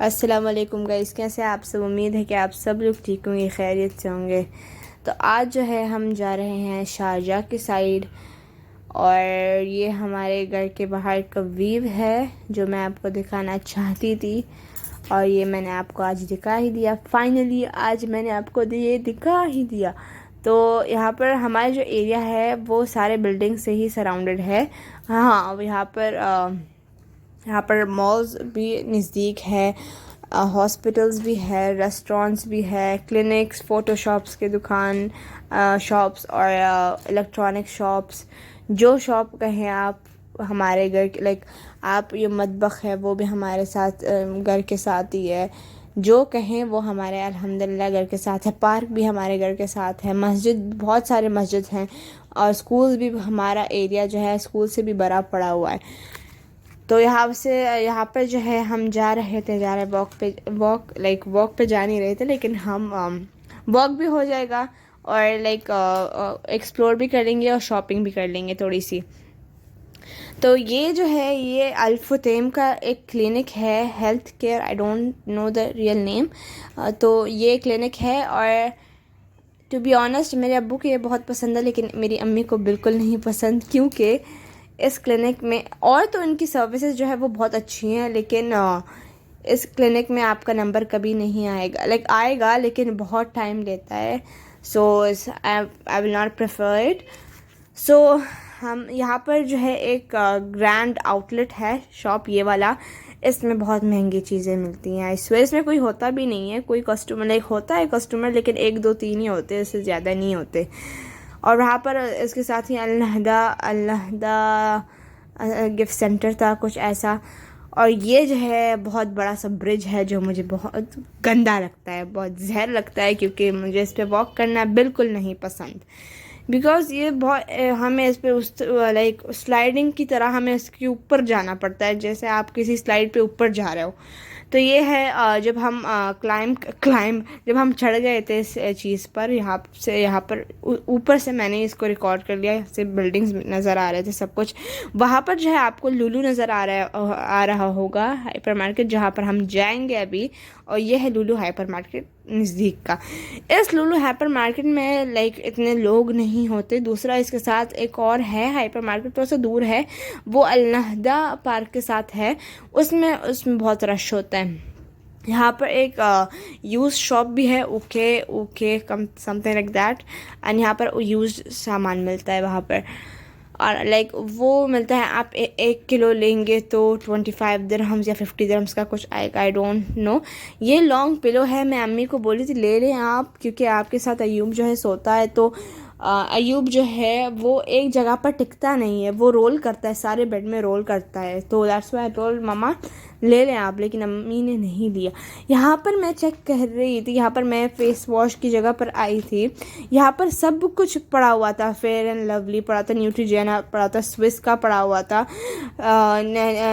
अस्सलाम वालेकुम गाइस, कैसे हैं आप सब। उम्मीद है कि आप सब लोग ठीक होंगे, खैरियत से होंगे। तो आज जो है हम जा रहे हैं शारजाह की साइड, और ये हमारे घर के बाहर का व्यू है जो मैं आपको दिखाना चाहती थी, और ये मैंने आपको आज दिखा ही दिया। फाइनली आज मैंने आपको ये दिखा ही दिया। तो यहाँ पर हमारा जो एरिया है वो सारे बिल्डिंग से ही सराउंडेड है। हाँ, यहाँ पर मॉल्स भी नज़दीक है, हॉस्पिटल्स भी है, रेस्टोरेंट्स भी है, क्लिनिक्स, फ़ोटोशॉप्स के दुकान, शॉप्स और इलेक्ट्रॉनिक शॉप्स। जो शॉप कहें आप हमारे घर के, लाइक आप ये मतबख है वो भी हमारे साथ घर के साथ ही है। जो कहें वो हमारे अल्हम्दुलिल्लाह घर के साथ है। पार्क भी हमारे घर के साथ है, मस्जिद, बहुत सारे मस्जिद हैं, और स्कूल भी। हमारा एरिया जो है स्कूल से भी बड़ा पड़ा हुआ है। तो यहाँ पर जो है हम जा रहे थे, वॉक पे जा नहीं रहे थे, लेकिन हम वॉक भी हो जाएगा और एक्सप्लोर भी कर लेंगे और शॉपिंग भी कर लेंगे थोड़ी सी। तो ये जो है ये अल-फुतैम का एक क्लिनिक है, health care, I don't know the real name. तो ये क्लिनिक है, और टू बी ऑनेस्ट मेरे अब्बू को ये बहुत पसंद है, लेकिन मेरी अम्मी को बिल्कुल नहीं पसंद, क्योंकि इस क्लिनिक में, और तो इनकी सर्विसेज जो है वो बहुत अच्छी हैं, लेकिन इस क्लिनिक में आपका नंबर कभी नहीं आएगा, आएगा लेकिन बहुत टाइम लेता है। So I will not prefer it. So हम यहाँ पर जो है एक ग्रैंड आउटलेट है शॉप, ये वाला। इसमें बहुत महंगी चीज़ें मिलती हैं। इसमें कोई होता भी नहीं है, कोई कस्टमर, होता है कस्टमर, लेकिन 1 2 3 ही होते, इससे ज़्यादा नहीं होते। और वहाँ पर इसके साथ ही अल-नहदा गिफ्ट सेंटर था, कुछ ऐसा। और ये जो है बहुत बड़ा सा ब्रिज है जो मुझे बहुत गंदा लगता है, बहुत जहर लगता है, क्योंकि मुझे इस पर वॉक करना बिल्कुल नहीं पसंद। बिकॉज़ ये बहुत हमें इस पर स्लाइडिंग की तरह हमें इसके ऊपर जाना पड़ता है, जैसे आप किसी स्लाइड पे ऊपर जा रहे हो। तो ये है जब हम जब हम चढ़ गए थे इस चीज़ पर, यहाँ पर ऊपर से मैंने इसको रिकॉर्ड कर लिया, से बिल्डिंग्स नज़र आ रहे थे, सब कुछ। वहाँ पर जो है आपको लुलू नज़र आ रहा होगा, हाइपर मार्केट, जहाँ पर हम जाएंगे अभी। और ये है लुलू हाइपर मार्केट नज़दीक का। इस लुलू हाइपर मार्केट में इतने लोग नहीं होते। दूसरा इसके साथ एक और है हाइपर मार्केट, तो उससे दूर है, वो अल-नहदा पार्क के साथ है, उसमें बहुत रश होता है। यहाँ पर एक यूज़ शॉप भी है, okay come something like that, and यहाँ पर यूज़ सामान मिलता है वहाँ पर। और वो मिलता है, आप 1 किलो लेंगे तो 25 दिरहम्स या 50 दिरहम्स का कुछ आएगा, आई डोंट नो। ये लॉन्ग पिलो है, मैं अम्मी को बोली थी ले लें आप, क्योंकि आपके साथ अयूब जो है सोता है, तो अयूब जो है वो एक जगह पर टिकता नहीं है, वो रोल करता है, सारे बेड में रोल करता है। तो दैट्स व्हाई आई टोल्ड मम्मा ले लें आप, लेकिन अम्मी ने नहीं लिया। यहाँ पर मैं चेक कर रही थी, यहाँ पर मैं फेस वॉश की जगह पर आई थी, यहाँ पर सब कुछ पड़ा हुआ था। फेयर एंड लवली पड़ा था, न्यूट्रीजेना पड़ा था, स्विस का पड़ा हुआ था,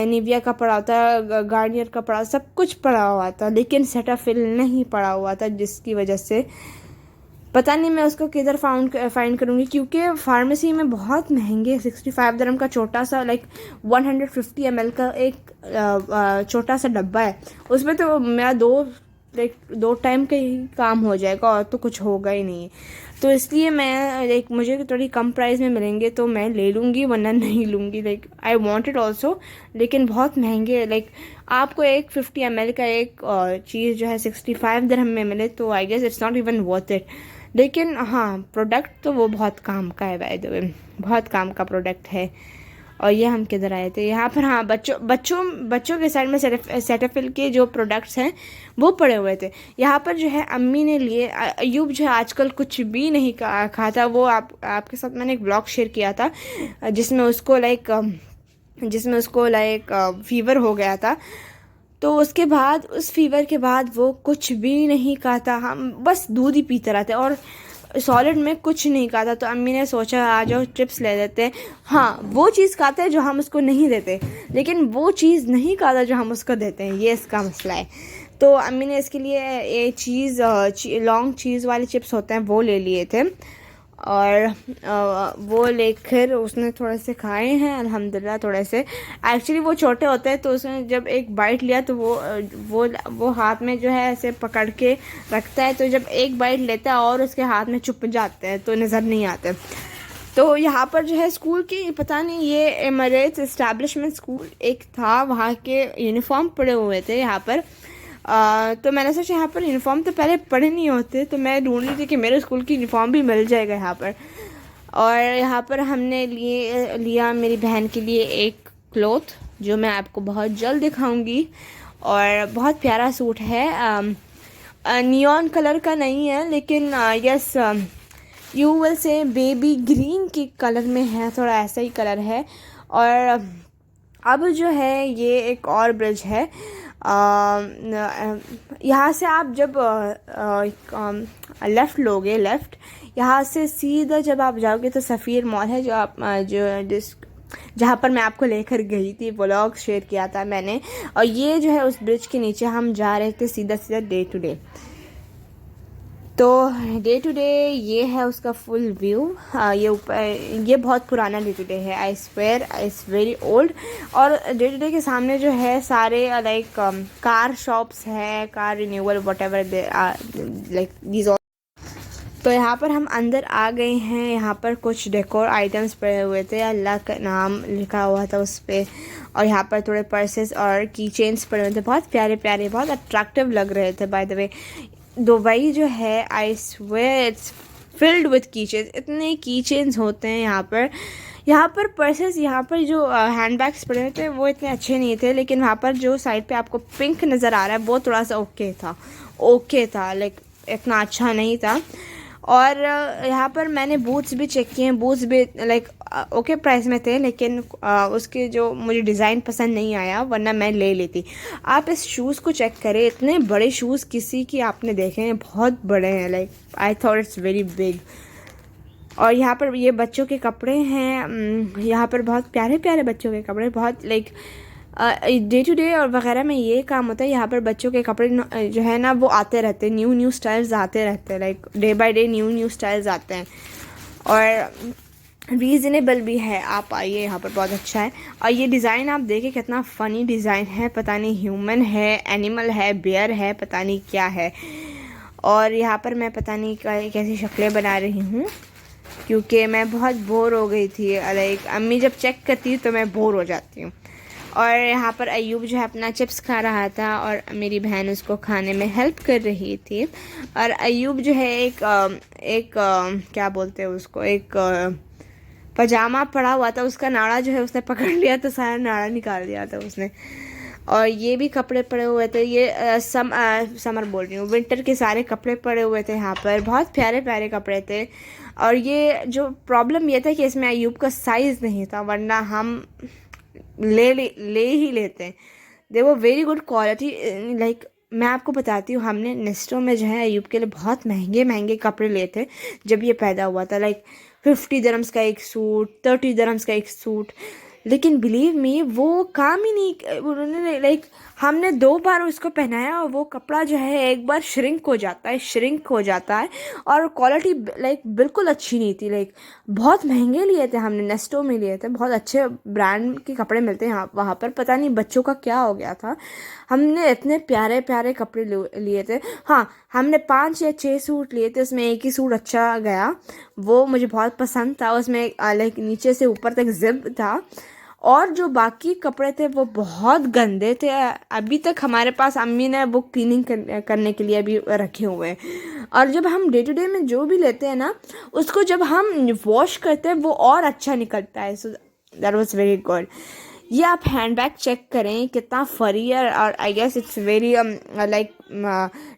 निविया का पड़ा था, गार्नियर का पड़ा, सब कुछ पड़ा हुआ था, लेकिन सेटाफिल नहीं पड़ा हुआ था, जिसकी वजह से पता नहीं मैं उसको किधर फाइंड करूँगी, क्योंकि फार्मेसी में बहुत महंगे 65 दिरहम का छोटा सा 150 ml का एक छोटा सा डब्बा है। उसमें तो मेरा दो टाइम का ही काम हो जाएगा, और तो कुछ होगा ही नहीं। तो इसलिए मैं मुझे थोड़ी कम प्राइस में मिलेंगे तो मैं ले लूँगी, वरना नहीं लूँगी। आई वॉन्ट इट ऑल्सो, लेकिन बहुत महंगे। आपको एक 50 ml का एक चीज़ जो है 65 दिरहम में मिले, तो I guess it's not even worth it. लेकिन हाँ, प्रोडक्ट तो वो बहुत काम का है, बाय द वे, बहुत काम का प्रोडक्ट है। और ये हम किधर आए थे, यहाँ पर हाँ, बच्चों के साइड में सेटाफिल के जो प्रोडक्ट्स हैं वो पड़े हुए थे। यहाँ पर जो है अम्मी ने लिए। अयूब जो है आजकल कुछ भी नहीं खाता। वो आपके साथ मैंने एक ब्लॉग शेयर किया था, जिसमें उसको फीवर हो गया था। तो उसके बाद, उस फीवर के बाद वो कुछ भी नहीं खाता, हम बस दूध ही पीते रहते, और सॉलिड में कुछ नहीं खाता। तो अम्मी ने सोचा आ जाओ चिप्स ले लेते हैं। हाँ, वो चीज़ खाता है जो हम उसको नहीं देते, लेकिन वो चीज़ नहीं खाता जो हम उसको देते हैं, ये इसका मसला है। तो अम्मी ने इसके लिए ये लॉन्ग चीज़ वाले चिप्स होते हैं वो ले लिए थे। और वो लेकर उसने थोड़े से खाए हैं अल्हम्दुलिल्लाह। थोड़े से एक्चुअली वो छोटे होते हैं, तो उसने जब एक बाइट लिया तो वो हाथ में जो है ऐसे पकड़ के रखता है, तो जब एक बाइट लेता है और उसके हाथ में चुप जाते हैं तो नज़र नहीं आते। तो यहाँ पर जो है स्कूल की पता नहीं, ये एमरेट्स इस्टेब्लिशमेंट स्कूल एक था, वहाँ के यूनिफॉर्म पड़े हुए थे यहाँ पर। तो मैंने सोचा यहाँ पर यूनिफॉर्म तो पहले पड़े नहीं होते, तो मैं ढूंढ रही थी कि मेरे स्कूल की यूनिफॉर्म भी मिल जाएगा यहाँ पर। और यहाँ पर हमने लिया मेरी बहन के लिए एक क्लॉथ, जो मैं आपको बहुत जल्द दिखाऊंगी। और बहुत प्यारा सूट है, नियॉन कलर का नहीं है, लेकिन yes you will say baby green के कलर में है, थोड़ा ऐसा ही कलर है। और अब जो है ये एक और ब्रिज है, यहाँ से आप जब लेफ़्ट लोगे, लेफ़्ट यहाँ से सीधा जब आप जाओगे तो सफ़ीर मॉल है, जहाँ पर मैं आपको लेकर गई थी, व्लॉग शेयर किया था मैंने। और ये जो है उस ब्रिज के नीचे हम जा रहे थे सीधा सीधा डे टू डे। तो डे टू डे ये है उसका फुल व्यू। ये ऊपर ये बहुत पुराना डे टू डे है, I swear it's very old. और डे टू डे के सामने जो है सारे लाइक कार शॉप्स है, car renewal what ever like these. तो यहाँ पर हम अंदर आ गए हैं। यहाँ पर कुछ डेकोर आइटम्स पड़े हुए थे, अल्लाह का नाम लिखा हुआ था उस पर। और यहाँ पर थोड़े पर्सेस और की चेन्स पड़े हुए थे, बहुत प्यारे प्यारे, बहुत अट्रैक्टिव लग रहे थे। बाय द वे दुबई जो है I swear it's filled with की चेन्स, इतने की चेन्स होते हैं यहाँ पर। यहाँ पर पर्सेस, यहाँ पर जो हैंड बैग्स पड़े हुए थे वो इतने अच्छे नहीं थे, लेकिन वहाँ पर जो साइड पे आपको पिंक नज़र आ रहा है वो थोड़ा सा ओके था, लाइक इतना अच्छा नहीं था। और यहाँ पर मैंने बूट्स भी चेक किए हैं, बूट्स भी लाइक ओके प्राइस में थे, लेकिन उसके जो मुझे डिज़ाइन पसंद नहीं आया, वरना मैं ले लेती। आप इस शूज़ को चेक करें, इतने बड़े शूज़ किसी की आपने देखे हैं, बहुत बड़े हैं, like I thought it's very big. और यहाँ पर ये बच्चों के कपड़े हैं, यहाँ पर बहुत प्यारे प्यारे बच्चों के कपड़े, बहुत लाइक डे टू डे और वगैरह में ये काम होता है। यहाँ पर बच्चों के कपड़े जो है ना वो आते रहते हैं, न्यू स्टाइल्स आते रहते हैं, like day by day new styles आते हैं। और रीज़नेबल भी है, आप आइए, यहाँ पर बहुत अच्छा है। और ये डिज़ाइन आप देखें कितना फ़नी डिज़ाइन है, पता नहीं ह्यूमन है, एनिमल है, बेयर है, पता नहीं क्या है। और यहाँ पर मैं पता नहीं कैसी शक्लें बना रही हूँ, क्योंकि मैं बहुत बोर हो गई थी, लाइक अम्मी जब चेक करती है तो मैं बोर हो जाती हूँ। और यहाँ पर अयूब जो है अपना चिप्स खा रहा था और मेरी बहन उसको खाने में हेल्प कर रही थी। और अयूब जो है एक क्या बोलते हैं उसको, एक पजामा पड़ा हुआ था, उसका नाड़ा जो है उसने पकड़ लिया, तो सारा नाड़ा निकाल दिया था उसने। और ये भी कपड़े पड़े हुए थे, ये समर बोल रही हूँ, विंटर के सारे कपड़े पड़े हुए थे यहाँ पर, बहुत प्यारे प्यारे कपड़े थे। और ये जो प्रॉब्लम ये था कि इसमें अयूब का साइज़ नहीं था, वरना हम ले ही लेते हैं। दे वो वेरी गुड क्वालिटी। लाइक मैं आपको बताती हूँ, हमने नेस्टो में जो है अयूब के लिए बहुत महंगे महंगे कपड़े लिए थे जब ये पैदा हुआ था, लाइक 50 दिरहम्स का एक सूट, 30 दिरहम्स का एक सूट। लेकिन बिलीव मी वो काम ही नहीं, उन्होंने लाइक हमने 2 बार उसको पहनाया और वो कपड़ा जो है एक बार श्रिंक हो जाता है। और क्वालिटी लाइक बिल्कुल अच्छी नहीं थी, लाइक बहुत महंगे लिए थे हमने, नेस्टो में लिए थे, बहुत अच्छे ब्रांड के कपड़े मिलते हैं वहाँ पर, पता नहीं बच्चों का क्या हो गया था। हमने इतने प्यारे प्यारे कपड़े लिए थे। हाँ, हमने 5 या 6 सूट लिए थे, उसमें एक ही सूट अच्छा गया, वो मुझे बहुत पसंद था, उसमें लाइक नीचे से ऊपर तक जिप था। और जो बाकी कपड़े थे वो बहुत गंदे थे, अभी तक हमारे पास अम्मी ने वो क्लीनिंग करने के लिए अभी रखे हुए हैं। और जब हम डे टू डे में जो भी लेते हैं ना, उसको जब हम वॉश करते हैं वो और अच्छा निकलता है। So that was very good. ये आप हैंडबैग चेक करें कितना फरी है, और I guess it's very like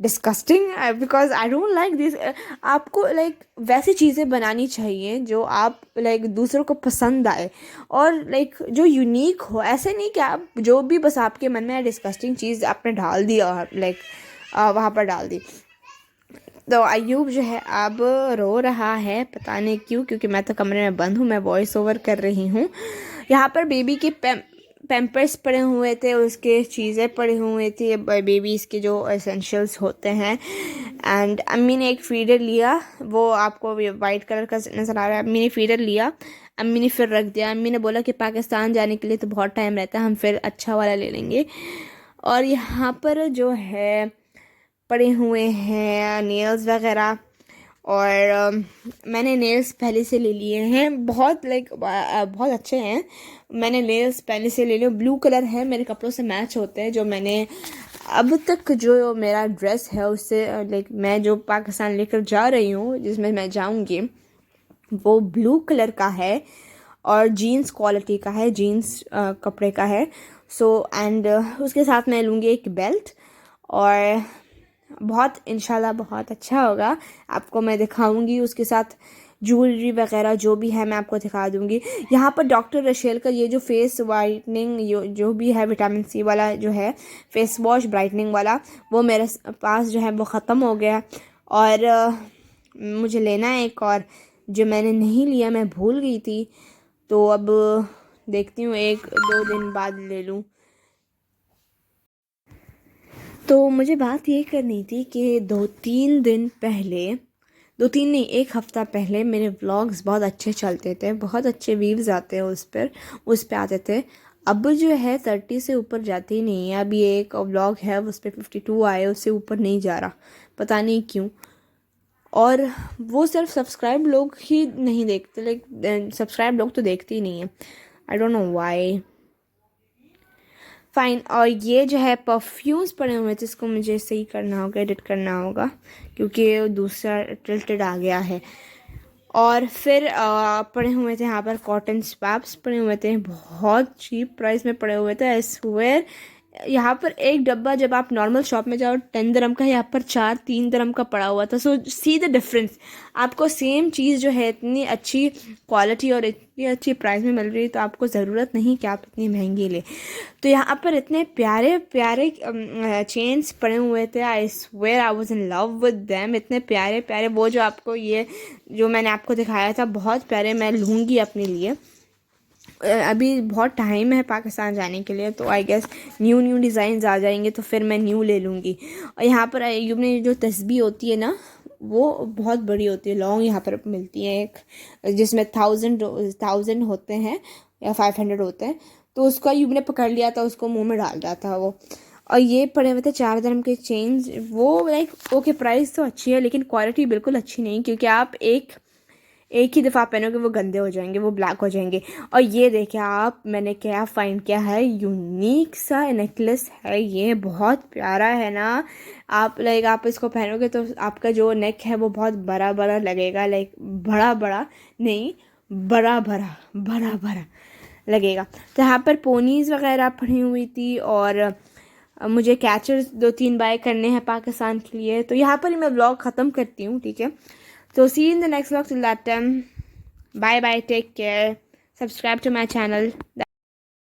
disgusting, because I don't like this. आपको लाइक वैसी चीज़ें बनानी चाहिए जो आप लाइक दूसरों को पसंद आए, और लाइक जो यूनिक हो, ऐसे नहीं कि आप जो भी बस आपके मन में डिस्कस्टिंग चीज़ आपने डाल दी और लाइक वहाँ पर डाल दी। तो अयूब जो है अब रो रहा है, पता नहीं क्यों, क्योंकि मैं तो कमरे में बंद हूँ, मैं वॉइस ओवर कर रही हूँ। यहाँ पर बेबी के पैम्पर्स पड़े हुए थे, उसके चीज़ें पड़ी हुई थी, बेबीज़ के जो एसेंशियल्स होते हैं। एंड अम्मी ने एक फीडर लिया, वो आपको वाइट कलर का नज़र आ रहा है। अम्मी ने फीडर लिया, अम्मी ने फिर रख दिया। अम्मी ने बोला कि पाकिस्तान जाने के लिए तो बहुत टाइम रहता है, हम फिर अच्छा वाला ले लेंगे। और यहाँ पर जो है पड़े हुए हैं नेल्स वगैरह, और मैंने नेल्स पहले से ले लिए हैं, बहुत बहुत अच्छे हैं। मैंने नेल्स पहले से ले लिए, ब्लू कलर है, मेरे कपड़ों से मैच होते हैं। जो मैंने अब तक जो मेरा ड्रेस है उससे मैं जो पाकिस्तान लेकर जा रही हूँ, जिसमें मैं जाऊँगी, वो ब्लू कलर का है और जीन्स क्वालिटी का है, जीन्स कपड़े का है। एंड उसके साथ मैं लूँगी एक बेल्ट, और बहुत इंशाल्लाह बहुत अच्छा होगा। आपको मैं दिखाऊंगी, उसके साथ ज्वेलरी वगैरह जो भी है मैं आपको दिखा दूंगी। यहाँ पर डॉक्टर रशेल का ये जो फेस वाइटनिंग जो भी है, विटामिन सी वाला जो है फेस वॉश ब्राइटनिंग वाला, वो मेरे पास जो है वो ख़त्म हो गया, और मुझे लेना है एक और, जो मैंने नहीं लिया, मैं भूल गई थी। तो अब देखती हूँ 1-2 दिन बाद ले लूँ। तो मुझे बात ये करनी थी कि 2-3 दिन पहले, 2-3 नहीं, 1 हफ़्ता पहले मेरे व्लॉग्स बहुत अच्छे चलते थे, बहुत अच्छे व्यूज़ आते हैं उस पर आते थे। अब जो है 30 से ऊपर जाते ही नहीं है। अभी एक व्लॉग है उस पर 52 आए, उससे ऊपर नहीं जा रहा, पता नहीं क्यों। और वो सिर्फ सब्सक्राइब लोग ही नहीं देखते, सब्सक्राइब लोग तो देखते ही नहीं है, I don't know why. Fine. और ये जो है परफ्यूम्स पड़े हुए थे, इसको मुझे सही करना होगा, एडिट करना होगा, क्योंकि दूसरा टिल्टेड आ गया है। और फिर पड़े हुए थे यहाँ पर कॉटन स्वैप्स पड़े हुए थे, बहुत चीप प्राइस में पड़े हुए थे। आई स्वेयर, यहाँ पर एक डब्बा जब आप नॉर्मल शॉप में जाओ 10 दिरहम का, यहाँ पर 3 दिरहम का पड़ा हुआ था। सो सी द डिफरेंस, आपको सेम चीज़ जो है इतनी अच्छी क्वालिटी और इतनी अच्छी प्राइस में मिल रही है, तो आपको ज़रूरत नहीं कि आप इतनी महंगी लें। तो यहाँ पर इतने प्यारे प्यारे चेन्स पड़े हुए थे, I swear I was in love with them. इतने प्यारे प्यारे, वो जो आपको ये जो मैंने आपको दिखाया था बहुत प्यारे, मैं लूँगी अपने लिए। अभी बहुत टाइम है पाकिस्तान जाने के लिए, तो आई गेस न्यू डिज़ाइंस आ जाएंगे तो फिर मैं न्यू ले लूँगी। और यहाँ पर अय्यूब ने जो तस्बीह होती है ना, वो बहुत बड़ी होती है, लॉन्ग यहाँ पर मिलती है एक, जिसमें 1000 होते हैं या 500 होते हैं। तो उसको अय्यूब ने पकड़ लिया था, उसको मुंह में डाल रहा था वो। और ये पड़े हुए थे 4 दिरहम के चेन्स, वो ओके प्राइस तो अच्छी है, लेकिन क्वालिटी बिल्कुल अच्छी नहीं, क्योंकि आप एक ही दफ़ा पहनोगे वो गंदे हो जाएंगे, वो ब्लैक हो जाएंगे। और ये देखिए आप, मैंने क्या फाइंड किया है, यूनिक सा नेकलेस है, ये बहुत प्यारा है ना। आप इसको पहनोगे तो आपका जो नेक है वो बहुत बड़ा बड़ा लगेगा, बड़ा बड़ा नहीं, बड़ा बड़ा बड़ा बड़ा लगेगा। तो यहाँ पर पोनीज़ वगैरह पड़ी हुई थी, और मुझे कैचर्स 2-3 बाय करने हैं पाकिस्तान के लिए। तो यहाँ पर ही मैं व्लॉग ख़त्म करती हूँ, ठीक है। So see you in the next vlog. Till that time, bye bye, take care, subscribe to my channel.